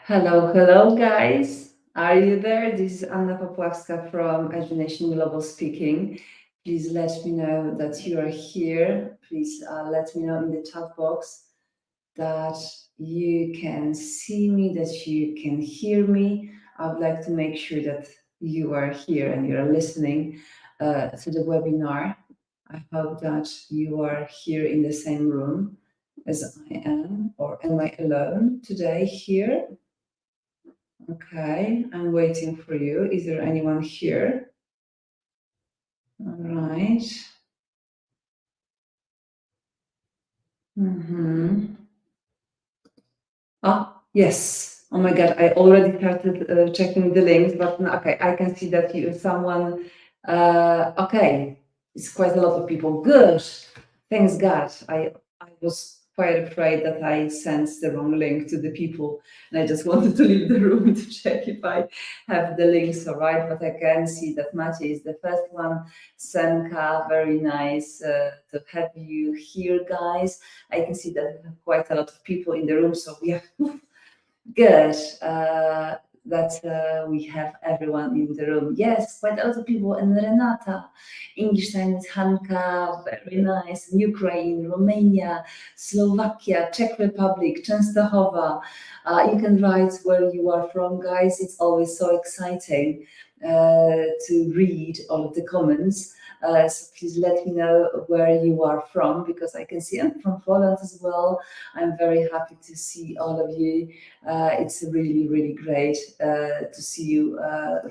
Hello, hello, guys. Are you there? This is Anna Popławska from Education Global speaking. Please let me know that you are here. Please let me know in the chat box that you can see me, that you can hear me. I would like to make sure that you are here and you're listening to the webinar. I hope that you are here in the same room as I am, or am I alone today here? Okay, I'm waiting for you. Is there anyone here? All right. Ah, yes. Oh my God, I already started checking the links, but okay, I can see that someone, okay, it's quite a lot of people. Good. Thanks God. I was quite afraid that I sent the wrong link to the people, and I just wanted to leave the room to check if I have the links all right. But I can see that Maciej is the first one. Senka, very nice to have you here, guys. I can see that we have quite a lot of people in the room, so we have good that we have everyone in the room. Yes, quite a lot of people. And Renata, English Chinese, Hanka, very nice. Ukraine, Romania, Slovakia, Czech Republic, Częstochowa. You can write where you are from, guys. It's always so exciting to read all of the comments. So please let me know where you are from, because I can see I'm from Poland as well. I'm very happy to see all of you. It's really, really great to see you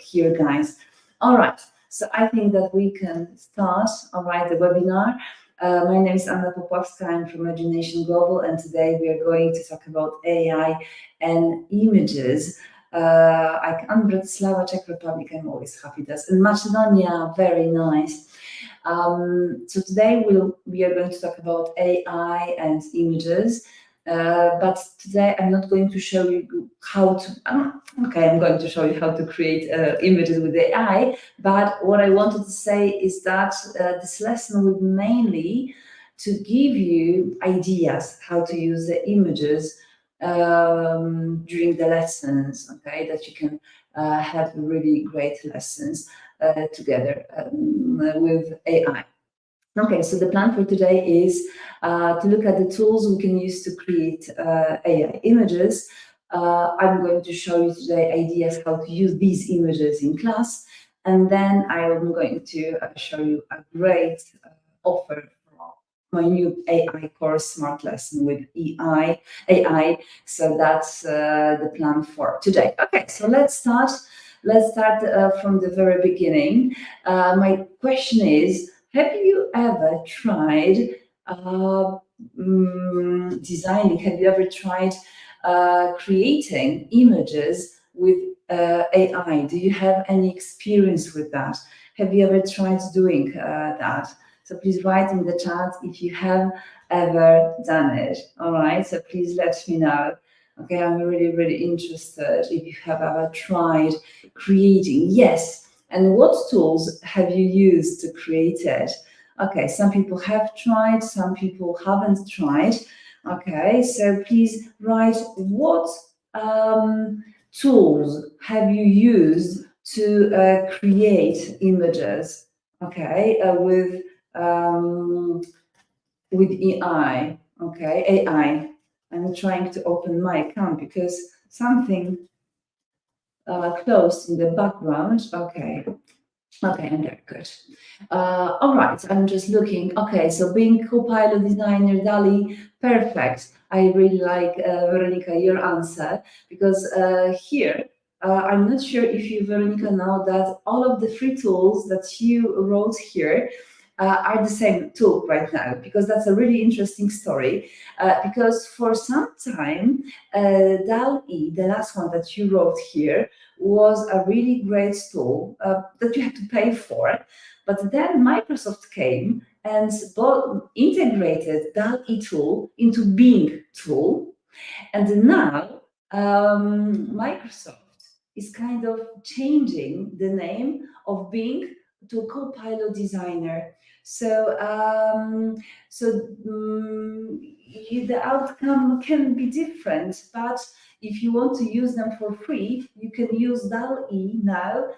here, guys. All right, so I think that we can start, all right, the webinar. My name is Anna Popławska. I'm from Imagination Global, and today we are going to talk about AI and images. I'm Bratislava, Czech Republic. I'm always happy that's in Macedonia. Very nice. So today we are going to talk about AI and images. But today I'm not going to show you how to. Okay, I'm going to show you how to create images with AI. But what I wanted to say is that this lesson will mainly to give you ideas how to use the images during the lessons. Okay, that you can have really great lessons together with AI. Okay, so the plan for today is to look at the tools we can use to create AI images. I'm going to show you today ideas how to use these images in class, and then I'm going to show you a great offer for my new AI course, Smart Lesson with AI. So that's the plan for today. Okay, so let's start. Let's start from the very beginning. My question is, have you ever tried designing? Have you ever tried creating images with AI? Do you have any experience with that? Have you ever tried doing that? So please write in the chat if you have ever done it. All right. So please let me know. Okay, I'm really, really interested if you have ever tried creating. Yes. And what tools have you used to create it? Okay, some people have tried, some people haven't tried. Okay, so please write what tools have you used to create images? Okay, with AI. Okay, AI. I'm trying to open my account because something closed in the background. Okay. Okay, I'm there. Good. All right, I'm just looking. Okay, so being Copilot designer, DALL-E, perfect. I really like, Veronica, your answer, because here, I'm not sure if you, Veronica, know that all of the free tools that you wrote here are the same tool right now, because that's a really interesting story. Because for some time, DALL-E, the last one that you wrote here, was a really great tool that you had to pay for. But then Microsoft came and integrated DALL-E tool into Bing tool. And now Microsoft is kind of changing the name of Bing to Copilot Designer. So, the outcome can be different, but if you want to use them for free, you can use DALL-E now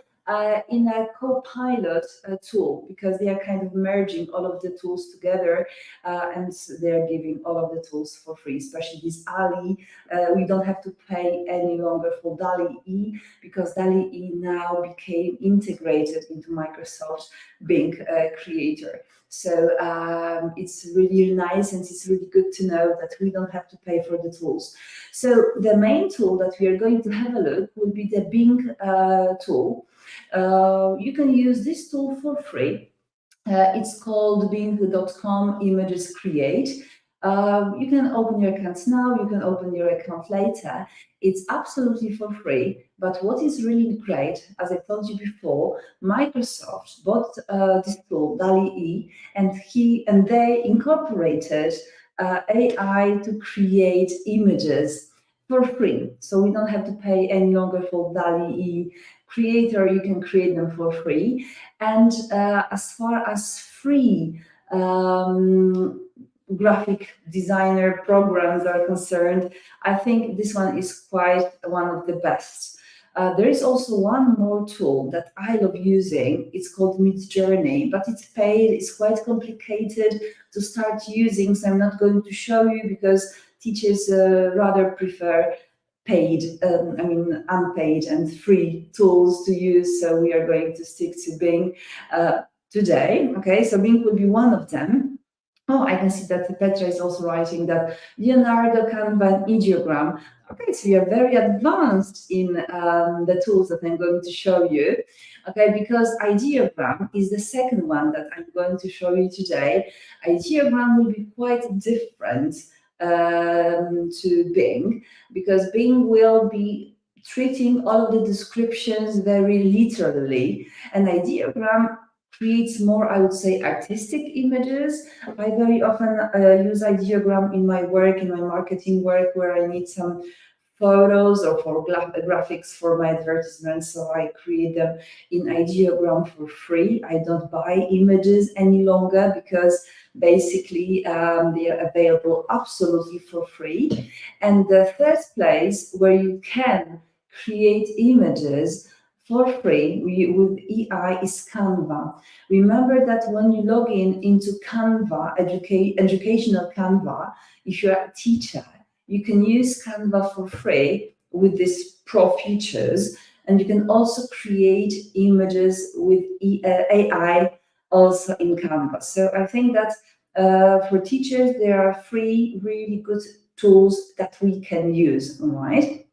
in a Copilot tool, because they are kind of merging all of the tools together, and they're giving all of the tools for free, especially this Ali. We don't have to pay any longer for DALL-E, because DALL-E now became integrated into Microsoft Bing Creator. So it's really nice, and it's really good to know that we don't have to pay for the tools. So the main tool that we are going to have a look will be the Bing tool. You can use this tool for free. It's called bing.com Images Create. You can open your account now, you can open your account later. It's absolutely for free, but what is really great, as I told you before, Microsoft bought this tool, DALL-E, and they incorporated AI to create images for free. So we don't have to pay any longer for DALL-E Creator, you can create them for free. And as far as free graphic designer programs are concerned, I think this one is quite one of the best. There is also one more tool that I love using. It's called Midjourney, but it's paid. It's quite complicated to start using, so I'm not going to show you, because teachers rather prefer unpaid and free tools to use. So we are going to stick to Bing today. Okay, so Bing will be one of them. Oh, I can see that Petra is also writing that Leonardo, Canva, and Ideogram. Okay, so you're very advanced in the tools that I'm going to show you. Okay, because Ideogram is the second one that I'm going to show you today. Ideogram will be quite different to Bing, because Bing will be treating all of the descriptions very literally, and Ideogram creates more, I would say, artistic images. I very often use Ideogram in my work, in my marketing work, where I need some photos or for graphics for my advertisements, so I create them in Ideogram for free. I don't buy images any longer, because basically they are available absolutely for free. And the third place where you can create images for free with AI is Canva. Remember that when you log into Canva, educational Canva, if you're a teacher, you can use Canva for free with these pro features, and you can also create images with AI also in Canva. So I think that for teachers, there are free, really good tools that we can use, all right?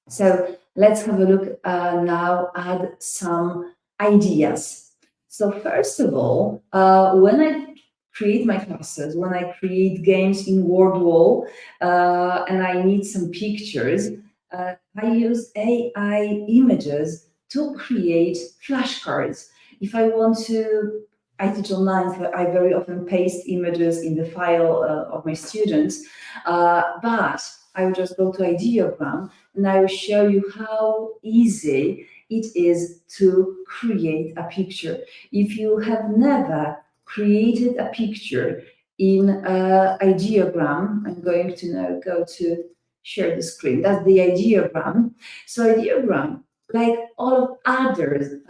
So let's have a look now at some ideas. So first of all, when I create my classes, when I create games in WordWall, and I need some pictures, I use AI images to create flashcards. If I want to, I teach online, so I very often paste images in the file of my students, but I will just go to Ideogram, and I will show you how easy it is to create a picture. If you have never created a picture in Ideogram, I'm going to now go to share the screen. That's the Ideogram. So Ideogram, like all of others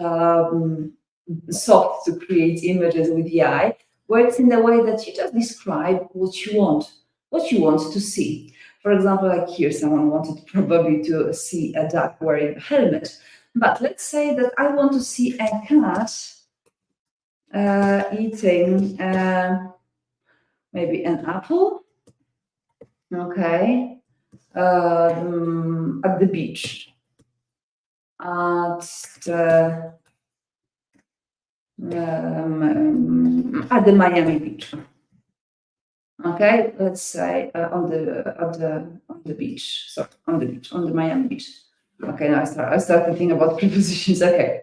soft to create images with AI, works in the way that you just describe what you want to see. For example, like here, someone wanted probably to see a duck wearing a helmet. But let's say that I want to see a cat eating maybe an apple, okay, at the beach, at the Miami Beach. Okay, let's say on the beach. So on the Miami Beach. Okay, now I start thinking about prepositions. Okay,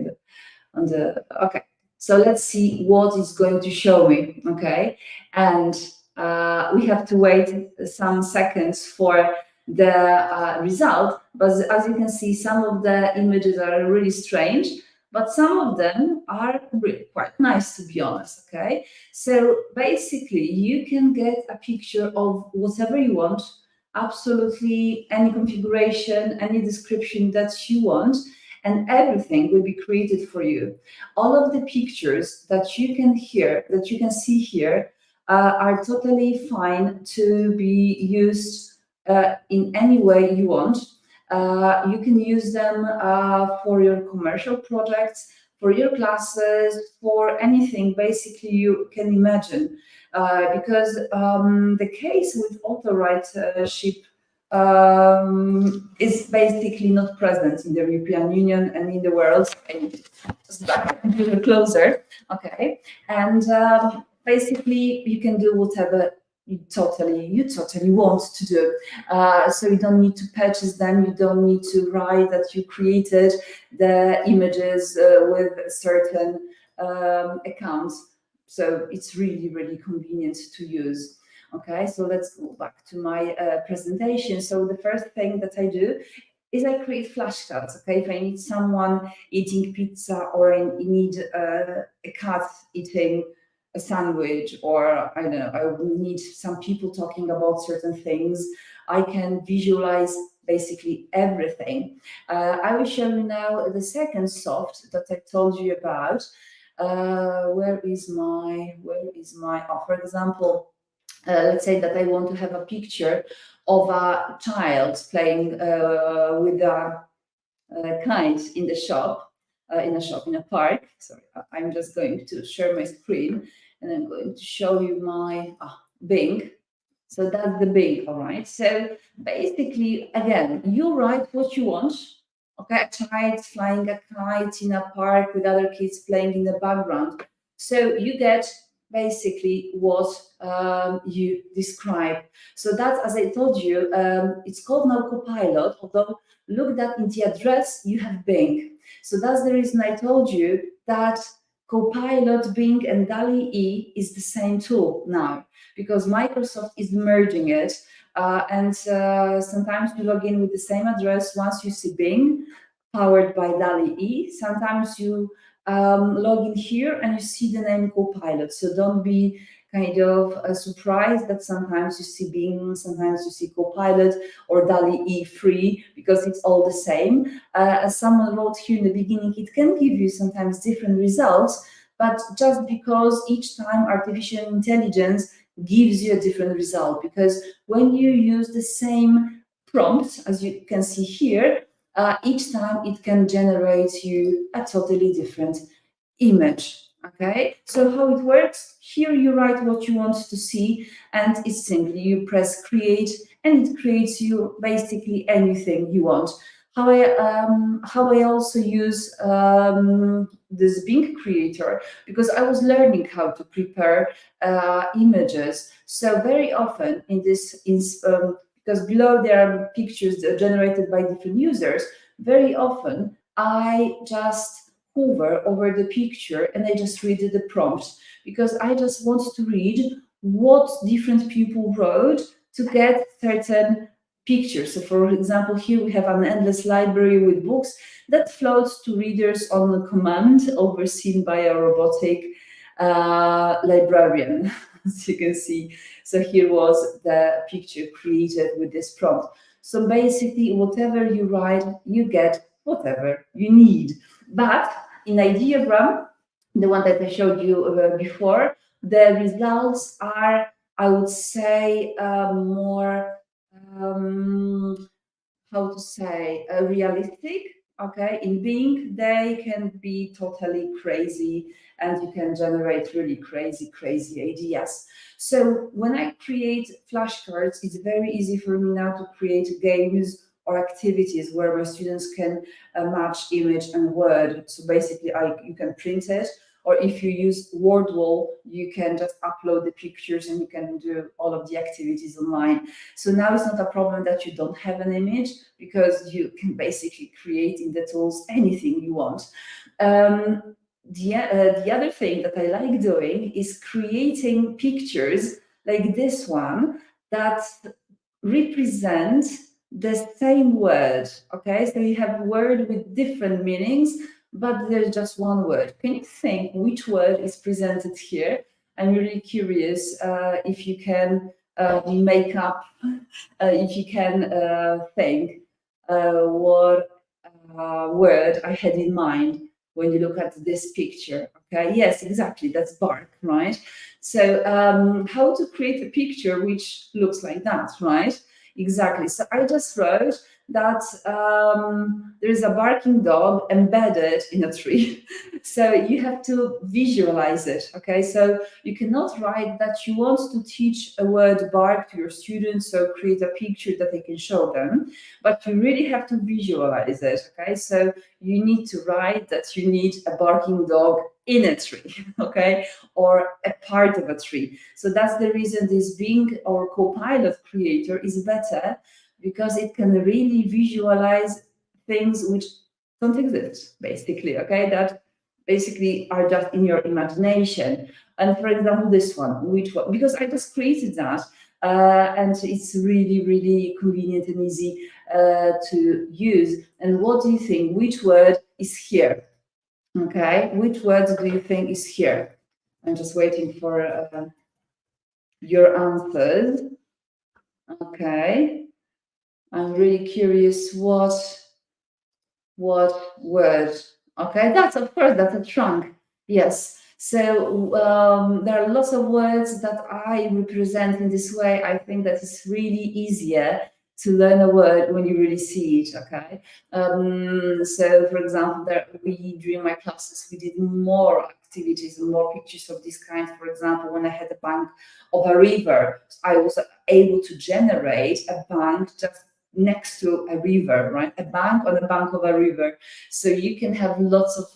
okay. So let's see what it's going to show me. Okay, and we have to wait some seconds for the result. But as you can see, some of the images are really strange. but some of them are really quite nice, to be honest, okay? So basically, you can get a picture of whatever you want, absolutely any configuration, any description that you want, and everything will be created for you. All of the pictures that you can see here, are totally fine to be used in any way you want. You can use them for your commercial projects, for your classes, for anything basically you can imagine. Because the case with authorship is basically not present in the European Union and in the world. And just back the computer closer, okay? And basically, you can do whatever you totally want to do. So you don't need to purchase them. You don't need to write that you created the images with certain accounts. So it's really convenient to use. Okay, so let's go back to my presentation. So the first thing that I do is I create flashcards. Okay, if I need someone eating pizza, or I need a cat eating a sandwich, or I don't know, I will need some people talking about certain things, I can visualize basically everything. I will show you now the second soft that I told you about. Where is my, oh, for example, let's say that I want to have a picture of a child playing with a kite in the shop, in a park. Sorry, I'm just going to share my screen, and I'm going to show you my Bing. So that's the Bing, all right? So basically, again, you write what you want. Okay, a child flying a kite in a park with other kids playing in the background. So you get basically what you describe. So that's, as I told you, it's called now Copilot, although look that in the address you have Bing. So that's the reason I told you that Copilot, Bing, and DALL-E is the same tool now, because Microsoft is merging it. And sometimes you log in with the same address. Once you see Bing, powered by DALL-E, sometimes you log in here and you see the name Copilot. So don't be kind of surprised that sometimes you see Bing, sometimes you see Copilot or DALL-E free, because it's all the same. As someone wrote here in the beginning, it can give you sometimes different results, but just because each time artificial intelligence gives you a different result, because when you use the same prompt, as you can see here, each time it can generate you a totally different image. Okay, so how it works, here you write what you want to see, and it's simply you press create, and it creates you basically anything you want. How I also use this Bing Creator, because I was learning how to prepare images. So very often in this, because below there are pictures generated by different users, very often I just hover over the picture and I just read the prompt, because I just want to read what different people wrote to get certain pictures. So for example, here we have an endless library with books that floats to readers on command, overseen by a robotic librarian, as you can see. So here was the picture created with this prompt. So basically, whatever you write, you get whatever you need. But in Ideogram, the one that I showed you before, the results are, I would say, more, how to say, realistic. Okay, in Bing, they can be totally crazy, and you can generate really crazy ideas. So when I create flashcards, it's very easy for me now to create games or activities where my students can match image and word. So basically, you can print it, or if you use Wordwall, you can just upload the pictures and you can do all of the activities online. So now it's not a problem that you don't have an image, because you can basically create in the tools anything you want. The other thing that I like doing is creating pictures like this one that represent the same word. Okay, so you have word with different meanings, but there's just one word. Can you think which word is presented here? I'm really curious if you can make up, if you can think what word I had in mind when you look at this picture. Okay, yes, exactly, that's bark, right? So how to create a picture which looks like that, right? Exactly. So I just wrote that there is a barking dog embedded in a tree. So you have to visualize it. Okay, so you cannot write that you want to teach a word bark to your students, so create a picture that they can show them, but you really have to visualize it. Okay, so you need to write that you need a barking dog in a tree, okay, or a part of a tree. So that's the reason this Bing or Copilot creator is better, because it can really visualize things which don't exist, basically, okay, that basically are just in your imagination. And for example, this one, which one, because I just created that, and it's really, really convenient and easy to use. And what do you think? Which word is here? Okay, which words do you think is here? I'm just waiting for your answers. Okay, I'm really curious what word. Okay, that's, of course, that's a trunk. Yes. So there are lots of words that I represent in this way. I think that it's really easier to learn a word when you really see it. Okay. So for example, during my classes we did more activities and more pictures of this kind. For example, when I had a bank of a river, I was able to generate a bank just next to a river, right? A bank on the bank of a river. So you can have lots of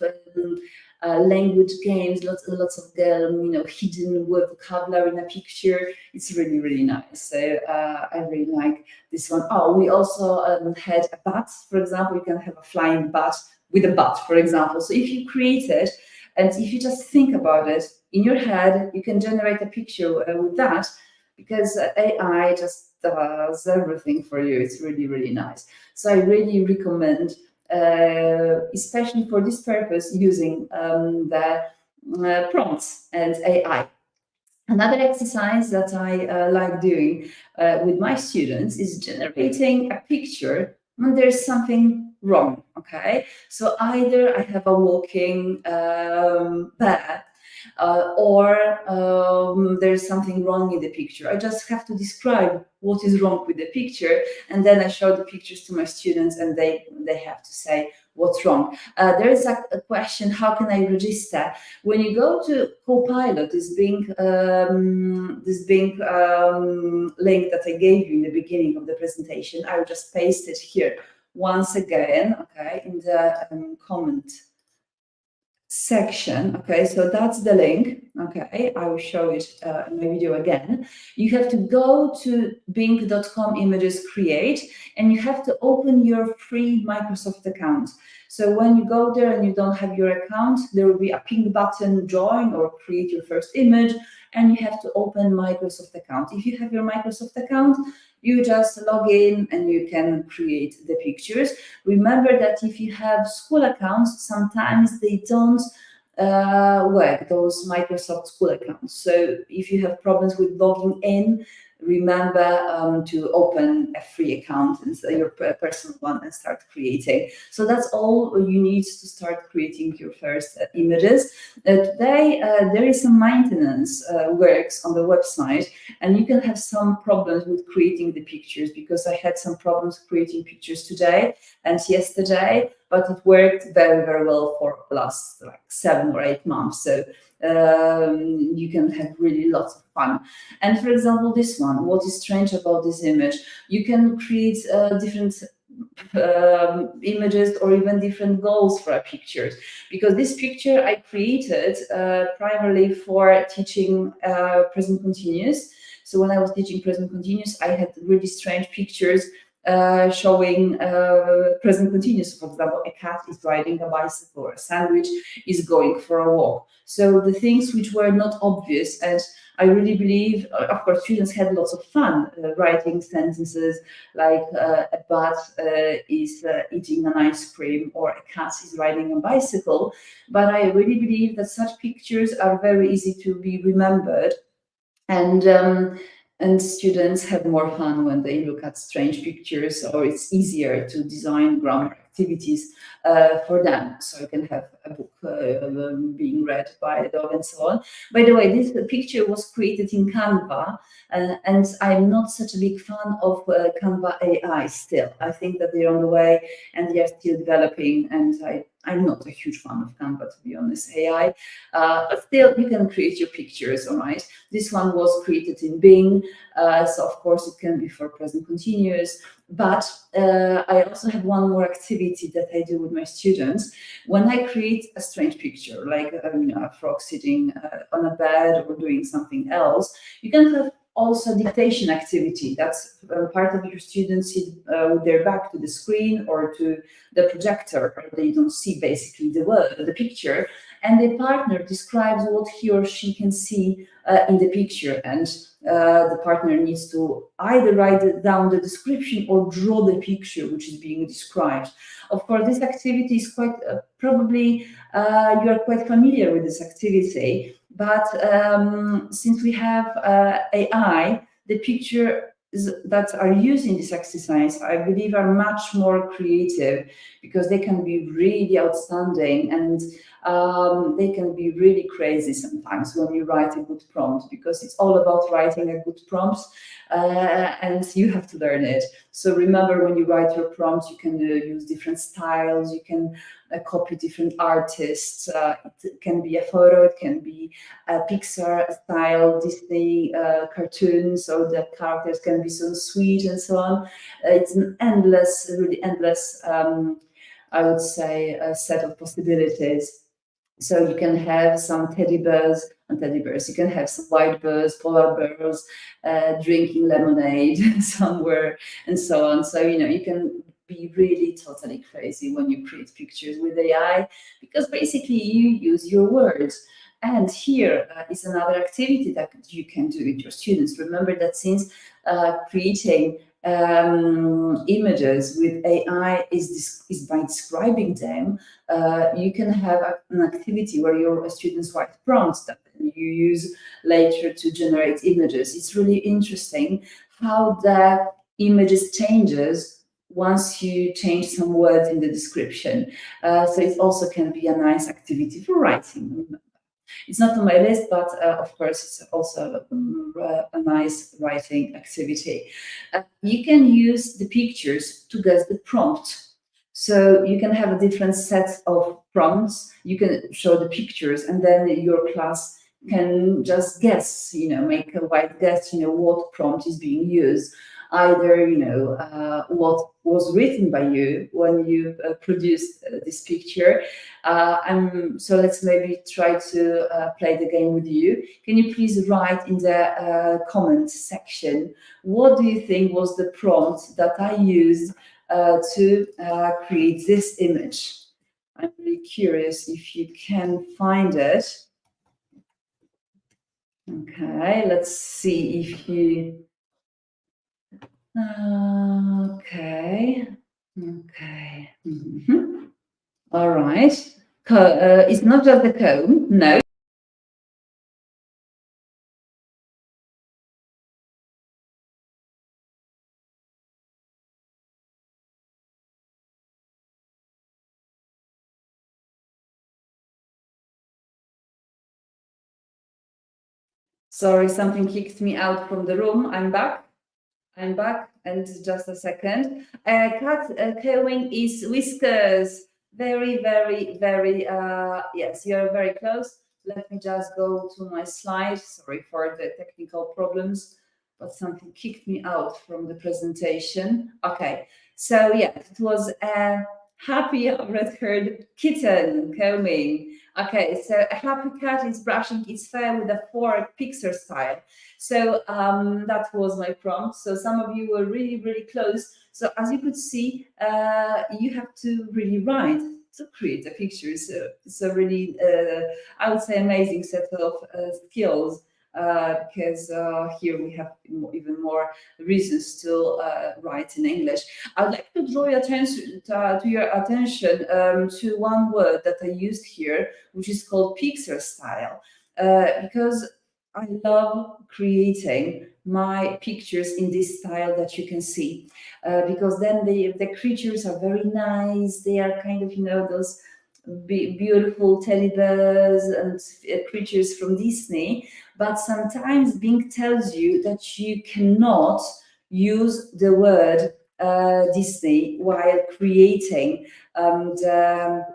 language games, lots of hidden word vocabulary in a picture. It's really, really nice. So I really like this one. Oh, we also had a bat, for example. You can have a flying bat with a bat, for example. So if you create it, and if you just think about it in your head, you can generate a picture with that, because AI just does everything for you. It's really, really nice. So I really recommend, especially for this purpose, using the prompts and AI. Another exercise that I like doing with my students is generating a picture when there's something wrong. Okay, so either I have a walking bear, or there's something wrong in the picture. I just have to describe what is wrong with the picture, and then I show the pictures to my students, and they have to say what's wrong. There is a question: how can I register? When you go to Copilot, this Bing link that I gave you in the beginning of the presentation, I will just paste it here once again, okay, in the comment section. Okay, so that's the link. Okay, I will show it in my video again. You have to go to bing.com images create, and you have to open your free Microsoft account. So when you go there and you don't have your account, there will be a pink button, join or create your first image, and you have to open Microsoft account. If you have your Microsoft account, you just log in and you can create the pictures. Remember that if you have school accounts, sometimes they don't work, those Microsoft school accounts. So if you have problems with logging in, remember to open a free account, and your personal one, and start creating. So that's all you need to start creating your first images. Today there is some maintenance works on the website, and you can have some problems with creating the pictures, because I had some problems creating pictures today and yesterday, but it worked very, very well for the last like 7 or 8 months. So you can have really lots of fun. And for example, this one, what is strange about this image? You can create different images or even different goals for our pictures, because this picture I created primarily for teaching present continuous. So when I was teaching present continuous, I had really strange pictures showing present continuous. For example, a cat is riding a bicycle, or a sandwich is going for a walk. So the things which were not obvious, and I really believe, of course, students had lots of fun writing sentences like a bat is eating an ice cream or a cat is riding a bicycle. But I really believe that such pictures are very easy to be remembered, and students have more fun when they look at strange pictures, or it's easier to design grammar activities for them. So you can have a book being read by a dog and so on. By the way, this picture was created in Canva, and I'm not such a big fan of Canva AI still. I think that they're on the way and they are still developing, and I'm not a huge fan of Canva, to be honest, AI. But still, you can create your pictures, all right? This one was created in Bing, so of course it can be for present continuous. But I also have one more activity that I do with my students. When I create a strange picture, like a frog sitting on a bed or doing something else, you can have also dictation activity. That's part of your students sit with their back to the screen or to the projector, or they don't see basically the picture, and the partner describes what he or she can see in the picture, and the partner needs to either write down the description or draw the picture which is being described. Of course, this activity is quite probably you are quite familiar with this activity, but since we have AI, the picture that are using this exercise, I believe, are much more creative, because they can be really outstanding, and they can be really crazy sometimes when you write a good prompt, because it's all about writing a good prompt, and you have to learn it. So remember, when you write your prompts, you can use different styles, you can copy different artists. It can be a photo, it can be a Pixar style Disney cartoon, so the characters can be so sweet and so on. It's an endless, really endless, I would say, a set of possibilities. So you can have some teddy bears and teddy bears. You can have some white bears, polar bears, drinking lemonade somewhere, and so on. So you can be really totally crazy when you create pictures with AI, because basically you use your words. And here is another activity that you can do with your students. Remember that since creating images with AI is by describing them, you can have an activity where your students write prompts that you use later to generate images. It's really interesting how the images changes once you change some words in the description. So it also can be a nice activity for writing. It's not on my list, but of course, it's also a nice writing activity. You can use the pictures to guess the prompt. So you can have a different set of prompts. You can show the pictures, and then your class can just guess, make a wide guess, what prompt is being used. Either, what was written by you when you produced this picture. So let's maybe try to play the game with you. Can you please write in the comment section, what do you think was the prompt that I used to create this image? I'm really curious if you can find it. Okay, let's see if you... Okay. All right. It's not just the comb, no. Sorry, something kicked me out from the room. I'm back. And just a second. Cat combing is whiskers. Very, very, very, yes, you're very close. Let me just go to my slide. Sorry for the technical problems, but something kicked me out from the presentation. Okay, so yeah, it was a happy red-haired kitten combing. Okay, so a happy cat is brushing its fur with a fork, Pixar style. So that was my prompt. So some of you were really, really close. So as you could see, you have to really write to create a picture. So it's a really, I would say, amazing set of skills. because here we have even more reasons to write in English. I'd like to draw your attention to one word that I used here, which is called Pixar style, because I love creating my pictures in this style that you can see, because then the creatures are very nice. They are kind of, those beautiful teddy bears and creatures from Disney. But sometimes Bing tells you that you cannot use the word Disney while creating the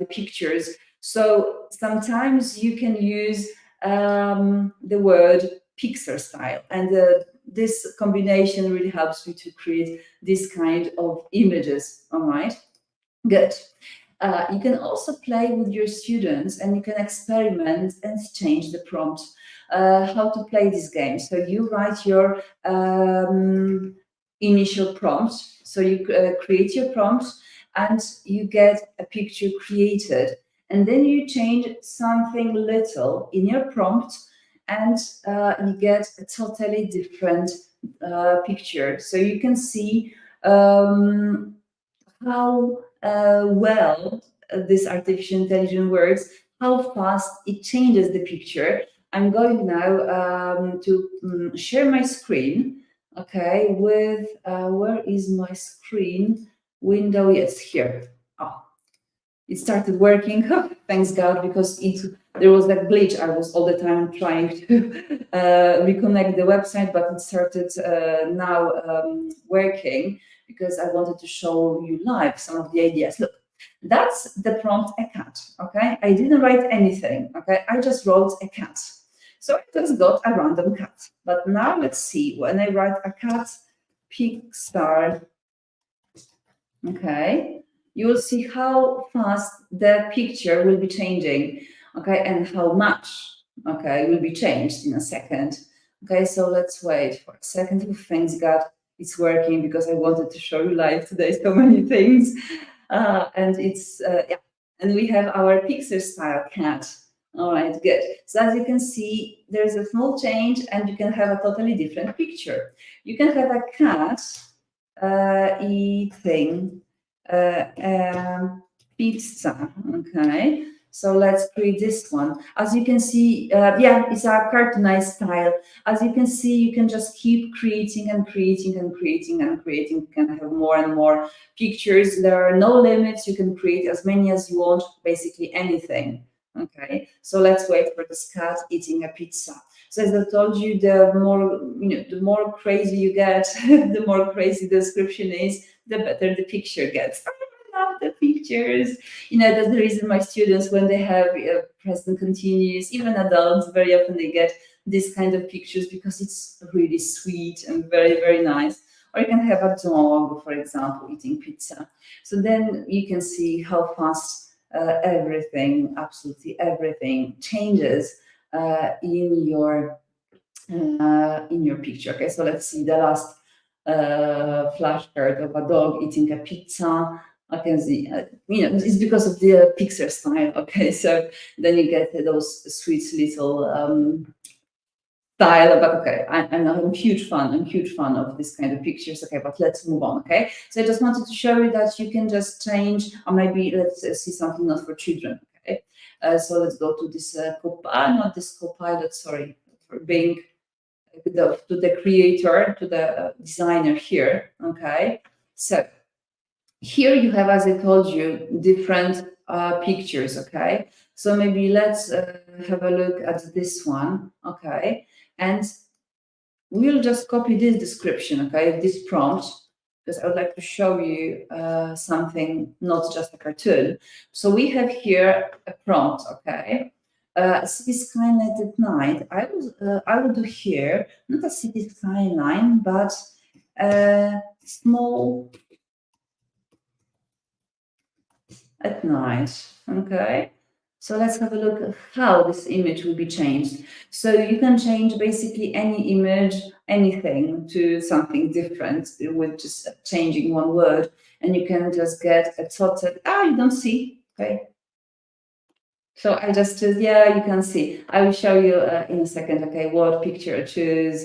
pictures. So sometimes you can use the word Pixar style, and this combination really helps me to create this kind of images. All right, good. You can also play with your students, and you can experiment and change the prompt. How to play this game? So you write your initial prompt. So you create your prompt, and you get a picture created, and then you change something little in your prompt, and you get a totally different picture. So you can see how well this artificial intelligence works, how fast it changes the picture. I'm going now to share my screen, okay, with, where is my screen window? Yes, here. Oh, it started working, thanks God, because there was that glitch. I was all the time trying to reconnect the website, but it started now working, because I wanted to show you live some of the ideas. Look, that's the prompt, a cat, okay? I didn't write anything, okay? I just wrote a cat. So I just got a random cat. But now let's see, when I write a cat, Pixar, okay, you will see how fast the picture will be changing, okay, and how much, okay, will be changed in a second. Okay, so let's wait for a second. Thanks God it's working, because I wanted to show you live today so many things. And it's, yeah, and we have our Pixar style cat. All right, good. So as you can see, there's a small change, and you can have a totally different picture. You can have a cat eating pizza. Okay, so let's create this one. As you can see, yeah, it's a cartoonized style. As you can see, you can just keep creating and creating and creating and creating. You can have more and more pictures. There are no limits. You can create as many as you want, basically anything. Okay, so let's wait for this cat eating a pizza. So as I told you, the more crazy you get, the more crazy the description is, the better the picture gets. I love the pictures. That's the reason my students, when they have present continuous, even adults, very often they get this kind of pictures, because it's really sweet and very, very nice. Or you can have a dog, for example, eating pizza. So then you can see how fast everything, absolutely everything, changes in your picture. Okay, so let's see the last flashcard of a dog eating a pizza. I can see, it's because of the Pixar style. Okay, so then you get those sweet little style. But okay, I'm a huge fan. I'm a huge fan of this kind of pictures. Okay, but let's move on. Okay, so I just wanted to show you that you can just change, or maybe let's see something not for children. Okay, so let's go to this not this Copilot. Sorry, for Bing. To the creator, to the designer here. Okay, so here you have, as I told you, different pictures. Okay, so maybe let's have a look at this one. Okay, and we'll just copy this description. Okay, this prompt, because I would like to show you something, not just a cartoon. So we have here a prompt. Okay. City skyline at night. I will do here not a city skyline, but a small at night. Okay, so let's have a look at how this image will be changed. So you can change basically any image, anything, to something different with just changing one word, and you can just get a total. You don't see. Okay. So I just choose, yeah, you can see. I will show you in a second, okay, what picture I choose.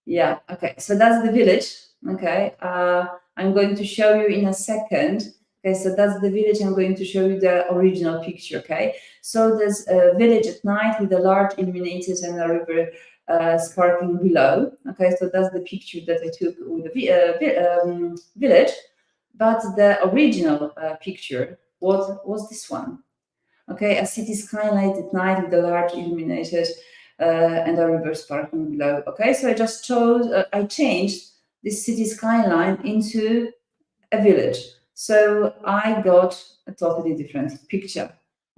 Yeah, okay, so that's the village, okay. I'm going to show you in a second. Okay, so that's the village. I'm going to show you the original picture, okay. So there's a village at night with a large illuminated and a river sparkling below. Okay, so that's the picture that I took with the village. But the original picture was this one. Okay, a city skylight at night with a large illuminated and a river sparkling below. Okay, so I just chose, I changed this city skyline into a village. So I got a totally different picture.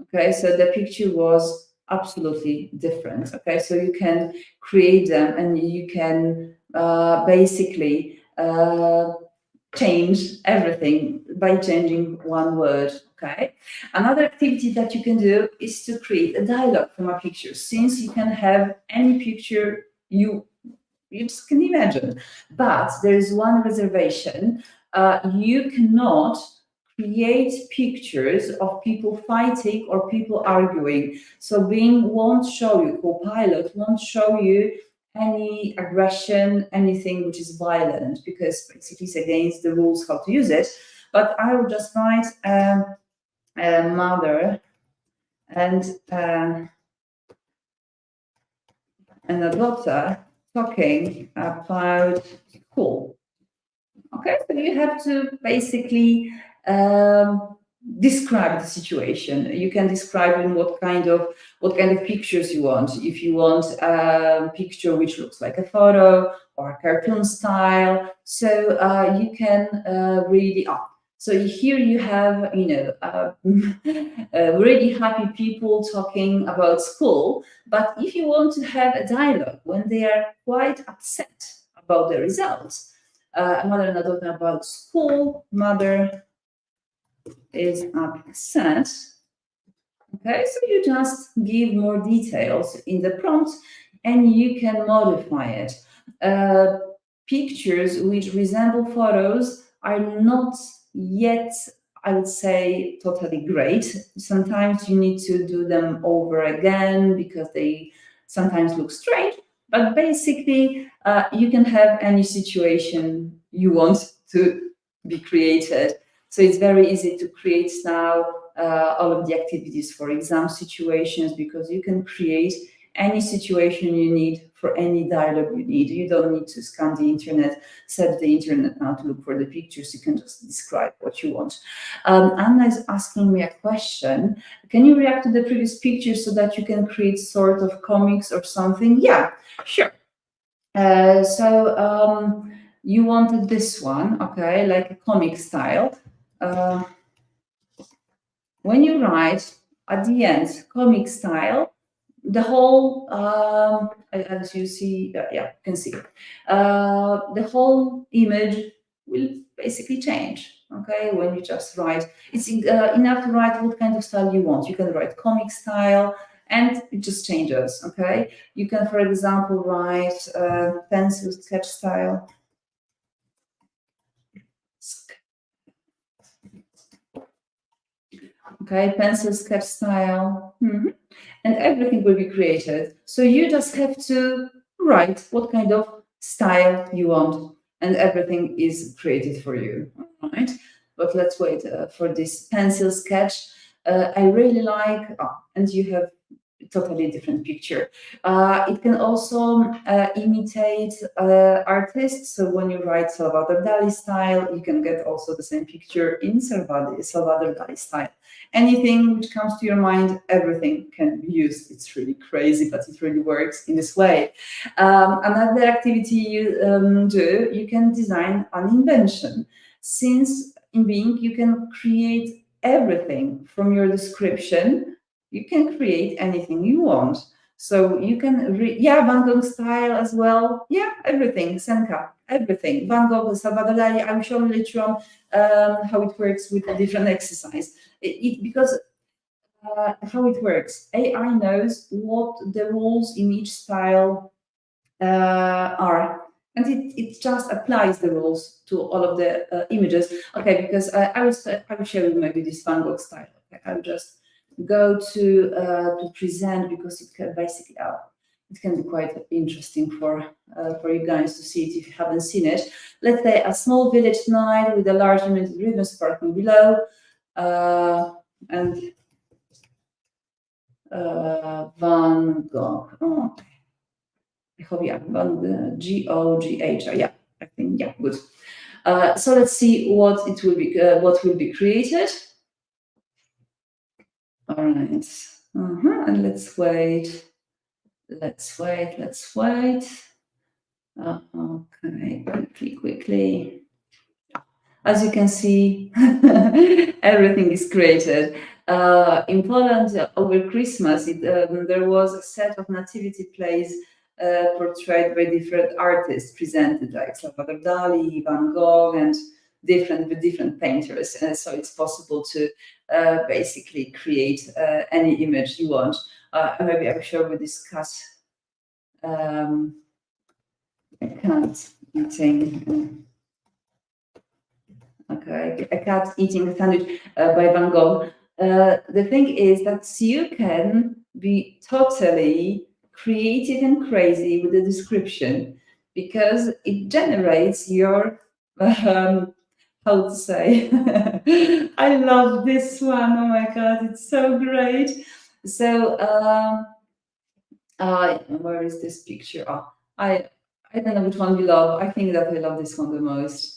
Okay, so the picture was absolutely different. Okay, so you can create them and you can basically change everything by changing one word. Okay. Another activity that you can do is to create a dialogue from a picture. Since you can have any picture you just can imagine, but there is one reservation. You cannot create pictures of people fighting or people arguing. So Bing won't show you, Copilot won't show you any aggression, anything which is violent, because basically it's against the rules how to use it. But I will just write a mother and a daughter talking about school. Okay, so you have to basically describe the situation. You can describe in what kind of pictures you want. If you want a picture which looks like a photo or a cartoon style, so you can really. So here you have, really happy people talking about school. But if you want to have a dialogue when they are quite upset about the results, mother and a daughter about school, mother is upset. Okay, so you just give more details in the prompt and you can modify it. Pictures which resemble photos are not yet, I would say, totally great. Sometimes you need to do them over again because they sometimes look strange. But basically, you can have any situation you want to be created. So it's very easy to create now all of the activities for exam situations, because you can create any situation you need for any dialogue you need. You don't need to scan the internet, set the internet now to look for the pictures. You can just describe what you want. Anna is asking me a question. Can you react to the previous picture so that you can create sort of comics or something? Yeah, sure. You wanted this one, okay, like a comic style. When you write at the end comic style, the whole, as you see, yeah, you can see, the whole image will basically change. Okay, when you just write, it's enough to write what kind of style you want. You can write comic style, and it just changes. Okay, you can, for example, write pencil sketch style. Okay, pencil sketch style. And everything will be created. So you just have to write what kind of style you want, and everything is created for you. All right, but let's wait for this pencil sketch. I really like, and you have a totally different picture. It can also imitate artists. So when you write Salvador Dali style, you can get also the same picture in Salvador Dali style. Anything which comes to your mind, everything can be used. It's really crazy, but it really works in this way. Another activity you do, you can design an invention. Since in Bing, you can create everything from your description. You can create anything you want. So you can, Van Gogh style as well. Yeah, everything, Senka, everything. Van Gogh, Salvador Dali, I will show you later on how it works with a different exercise. Because how it works, AI knows what the rules in each style are, and it just applies the rules to all of the images. Okay, because I will show you maybe this Van Gogh style. Okay, I'll just go to present, because it can basically it can be quite interesting for you guys to see it if you haven't seen it. Let's say a small village night with a large limited ribbon sparkling below, and Van Gogh. Oh, I hope, yeah, Van Gogh. Yeah, I think, yeah, good. So let's see what it will be. What will be created? All right, and let's wait. Let's wait. Okay, quickly. As you can see, everything is created. In Poland, over Christmas, there was a set of nativity plays portrayed by different artists presented, like Salvador Dali, Van Gogh, and different painters. So it's possible to basically create any image you want. Maybe I'm sure we discuss a cat eating. Okay, a cat eating a sandwich by Van Gogh. The thing is that you can be totally creative and crazy with the description, because it generates your how to say. I love this one. Oh my god, it's so great. So where is this picture? I don't know which one we love. I think that I love this one the most.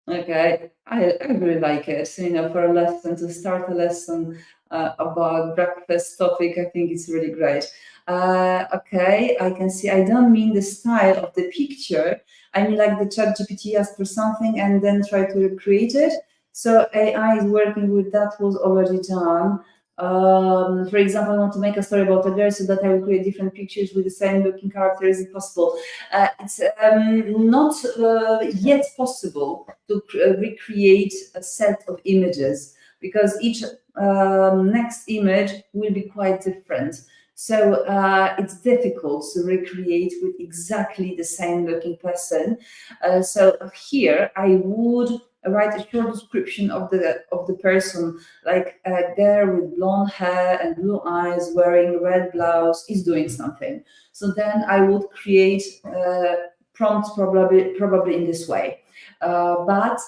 Okay, I really like it. So, for a lesson, to start a lesson about breakfast topic, I think it's really great. Okay, I can see. I don't mean the style of the picture. I mean like the ChatGPT asked for something and then try to recreate it. So AI is working with that, was already done. For example, I want to make a story about a girl, so that I will create different pictures with the same looking character. Is it possible? It's not yet possible to recreate a set of images, because each next image will be quite different. So it's difficult to recreate with exactly the same looking person. So here I would write a short description of the person, like a girl with blonde hair and blue eyes, wearing red blouse, is doing something. So then I would create prompts probably in this way, but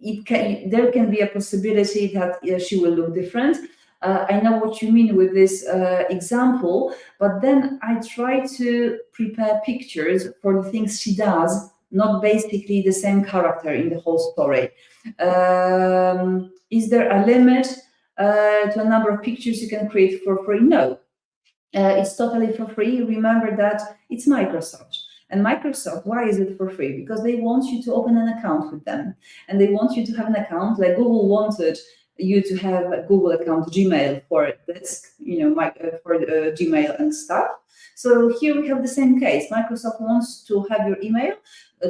there can be a possibility that she will look different. I know what you mean with this example, but then I try to prepare pictures for the things she does, not basically the same character in the whole story. Is there a limit to a number of pictures you can create for free? No, it's totally for free. Remember that it's Microsoft. And Microsoft, why is it for free? Because they want you to open an account with them. And they want you to have an account, like Google wanted you to have a Google account, Gmail for this, for Gmail and stuff. So here we have the same case. Microsoft wants to have your email.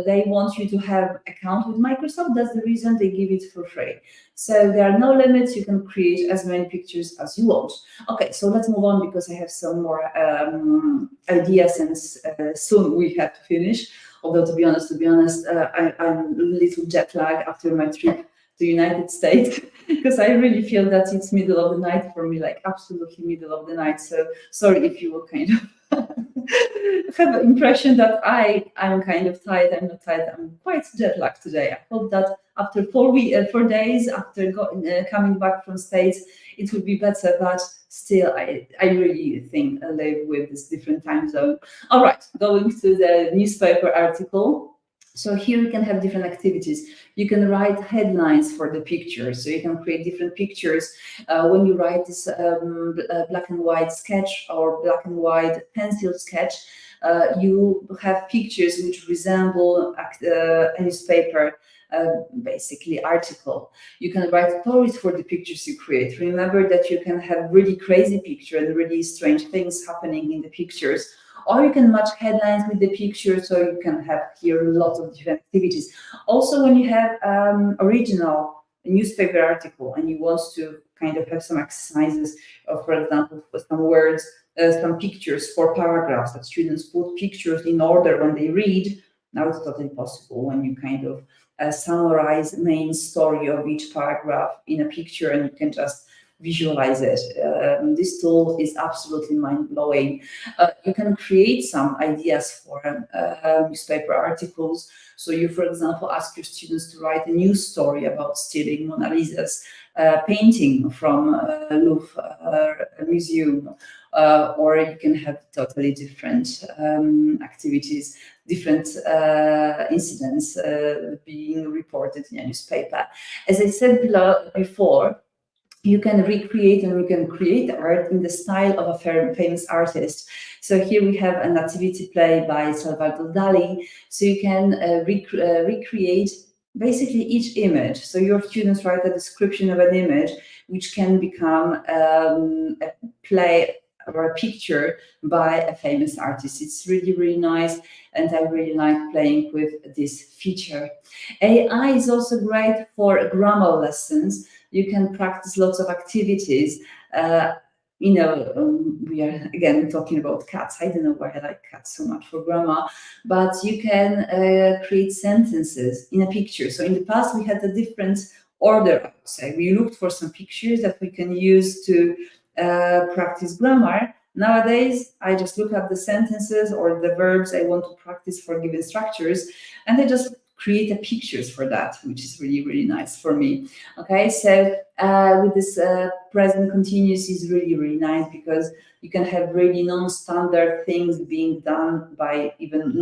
They want you to have account with Microsoft. That's the reason they give it for free. So there are no limits. You can create as many pixtures as you want. Okay, so let's move on, because I have some more ideas, and soon we have to finish. Although to be honest, I'm a little jet lagged after my trip to United States, because I really feel that it's middle of the night for me, like absolutely middle of the night. So sorry if you will kind of have an impression that I'm kind of tired. I'm not tired. I'm quite jet lagged today. I hope that after 4 days after coming back from States, it will be better. But still, I really think I live with this different time zone. All right, going to the newspaper article. So here you can have different activities. You can write headlines for the pictures. So you can create different pictures. When you write this black and white sketch or black and white pencil sketch, you have pictures which resemble a newspaper, basically article. You can write stories for the pictures you create. Remember that you can have really crazy picture and really strange things happening in the pictures. Or you can match headlines with the picture, so you can have here a lot of different activities. Also, when you have original newspaper article and you want to kind of have some exercises, for example, for some words, some pictures for paragraphs, that students put pictures in order when they read. Now it's totally possible when you kind of summarize the main story of each paragraph in a picture, and you can just visualize it. This tool is absolutely mind-blowing. You can create some ideas for newspaper articles. So you, for example, ask your students to write a news story about stealing Mona Lisa's painting from Louvre Museum, or you can have totally different activities, different incidents being reported in a newspaper. As I said before, you can recreate and you can create art in the style of a famous artist. So here we have a nativity play by Salvador Dali. So you can recreate basically each image. So your students write a description of an image, which can become a play or a picture by a famous artist. It's really, really nice, and I really like playing with this feature. AI is also great for grammar lessons. You can practice lots of activities. We are again talking about cats. I don't know why I like cats so much for grammar, but you can create sentences in a picture. So in the past, we had a different order, I would say. We looked for some pictures that we can use to practice grammar. Nowadays, I just look at the sentences or the verbs I want to practice for given structures, and I just create a pictures for that, which is really, really nice for me. Okay, so with this present continuous is really, really nice because you can have really non-standard things being done by even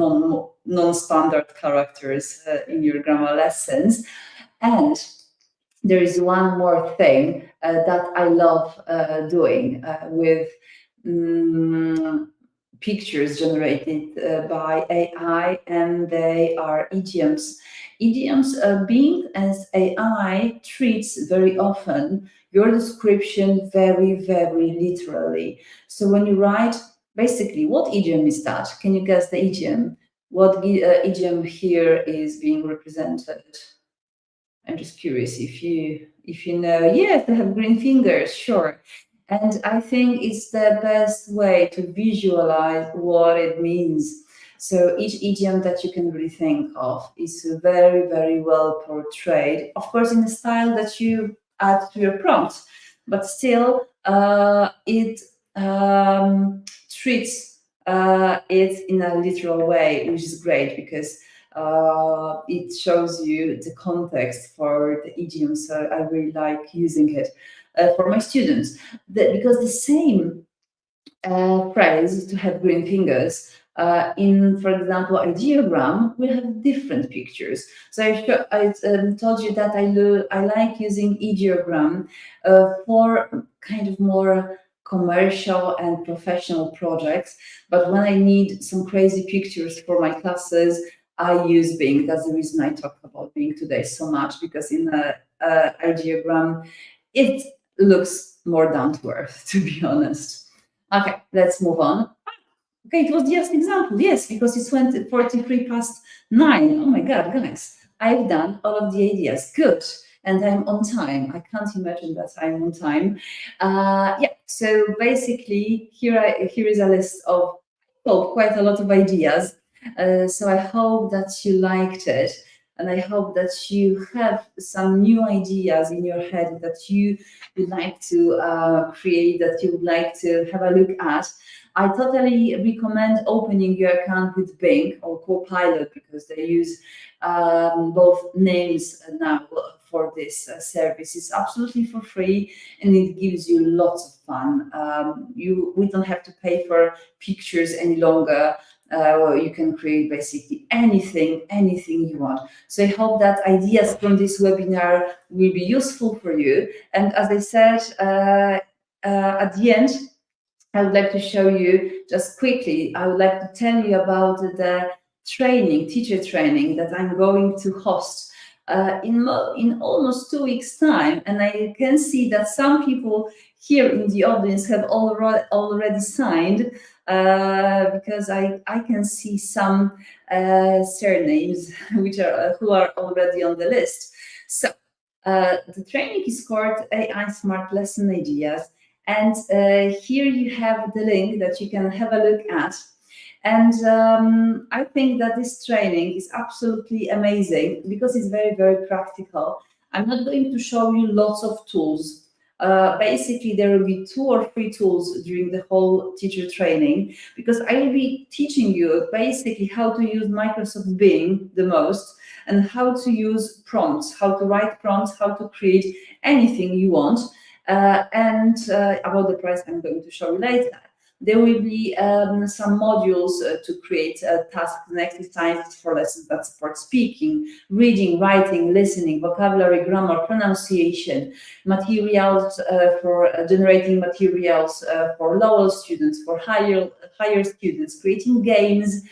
non-standard characters in your grammar lessons. And there is one more thing that I love doing with pictures generated by AI, and they are idioms. Idioms being as AI treats very often your description very, very literally. So when you write, basically, what idiom is that? Can you guess the idiom? What idiom here is being represented? I'm just curious if you know. Yes, they have green fingers, sure. And I think it's the best way to visualize what it means. So each idiom that you can really think of is very, very well portrayed. Of course, in a style that you add to your prompt, but still it treats it in a literal way, which is great because it shows you the context for the idiom. So I really like using it for my students because the same phrase to have green fingers in, for example, ideogram will have different pictures. So I told you that I like using ideogram for kind of more commercial and professional projects. But when I need some crazy pictures for my classes, I use Bing. That's the reason I talk about Bing today so much, because in the ideogram, it looks more down to earth, to be honest. Okay, let's move on. Okay, it was just an example, yes, because it's 43 past 9. Oh my God, guys, I've done all of the ideas. Good. And I'm on time. I can't imagine that I'm on time. Yeah, so basically, here is a list of quite a lot of ideas. So I hope that you liked it. And I hope that you have some new ideas in your head that you would like to create, that you would like to have a look at. I totally recommend opening your account with Bing or Copilot because they use both names now for this service. It's absolutely for free and it gives you lots of fun. We don't have to pay for pictures any longer. You can create basically anything you want. So I hope that ideas from this webinar will be useful for you. And as I said at the end, I would like to show you just quickly, I would like to tell you about the teacher training that I'm going to host in almost 2 weeks' time. And I can see that some people here in the audience have already signed because I can see some surnames who are already on the list. So the training is called AI Smart Lesson Ideas. And here you have the link that you can have a look at. And I think that this training is absolutely amazing because it's very, very practical. I'm not going to show you lots of tools. Basically, there will be 2 or 3 tools during the whole teacher training, because I will be teaching you basically how to use Microsoft Bing the most, and how to use prompts, how to write prompts, how to create anything you want. And about the price, I'm going to show you later. There will be some modules to create tasks and exercises for lessons that support speaking, reading, writing, listening, vocabulary, grammar, pronunciation, materials for generating materials for lower students, for higher students, creating games,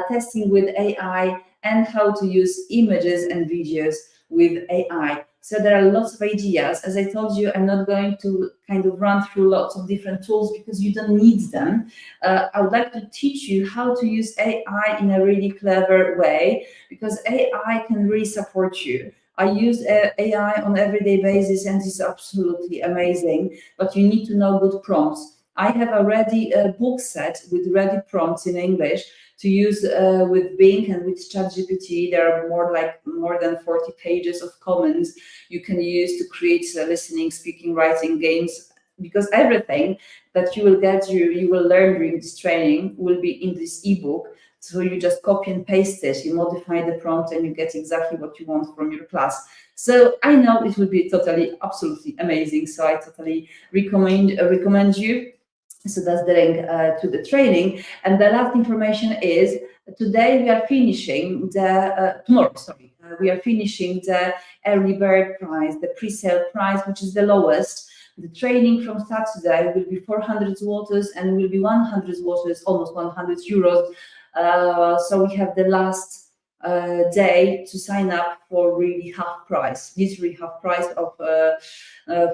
testing with AI, and how to use images and videos with AI. So there are lots of ideas. As I told you, I'm not going to kind of run through lots of different tools because you don't need them. I would like to teach you how to use AI in a really clever way, because AI can really support you. I use AI on everyday basis and it's absolutely amazing, but you need to know good prompts. I have already a book set with ready prompts in English to use with Bing and with ChatGPT. There are more than 40 pages of comments you can use to create listening, speaking, writing games, because everything that you will get, you will learn during this training will be in this ebook. So you just copy and paste it, you modify the prompt, and you get exactly what you want from your class. So I know it will be totally, absolutely amazing. So I totally recommend you. So that's the link to the training. And the last information is today we are finishing the tomorrow. Sorry, we are finishing the early bird price, the pre-sale price, which is the lowest. The training from Saturday will be 400 zlotys and will be 100 zlotys, almost 100 euros. So we have the last day to sign up for really half price, literally half price of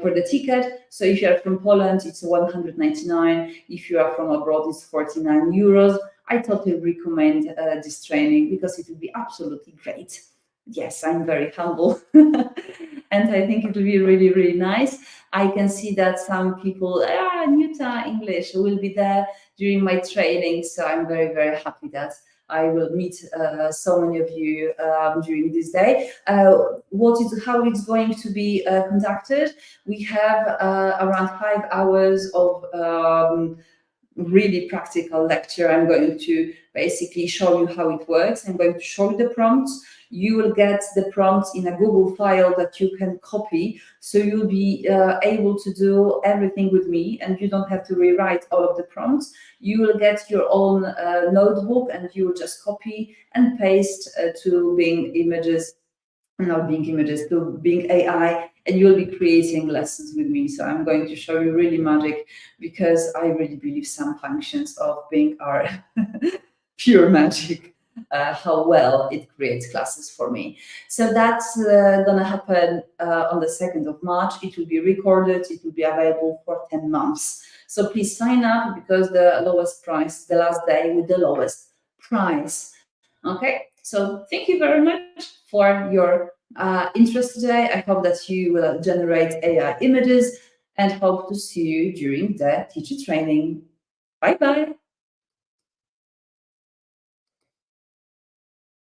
for the ticket. So if you are from Poland, it's 199. If you are from abroad, it's 49 euros. I totally recommend this training because it will be absolutely great. Yes, I'm very humble and I think it will be really, really nice. I can see that some people, Nuta English will be there during my training. So I'm very, very happy that I will meet so many of you during this day. How it's going to be conducted? We have around 5 hours of really practical lecture. I'm going to basically show you how it works. I'm going to show you the prompts. You will get the prompts in a Google file that you can copy. So you'll be able to do everything with me, and you don't have to rewrite all of the prompts. You will get your own notebook, and you will just copy and paste to Bing Images, not Bing Images, to Bing AI, and you'll be creating lessons with me. So I'm going to show you really magic, because I really believe some functions of Bing are pure magic. How well it creates classes for me. So that's gonna happen on the 2nd of March. It will be recorded, it will be available for 10 months. So please sign up, because the lowest price, the last day with the lowest price. Okay, so thank you very much for your interest today. I hope that you will generate AI images, and hope to see you during the teacher training. Bye-bye.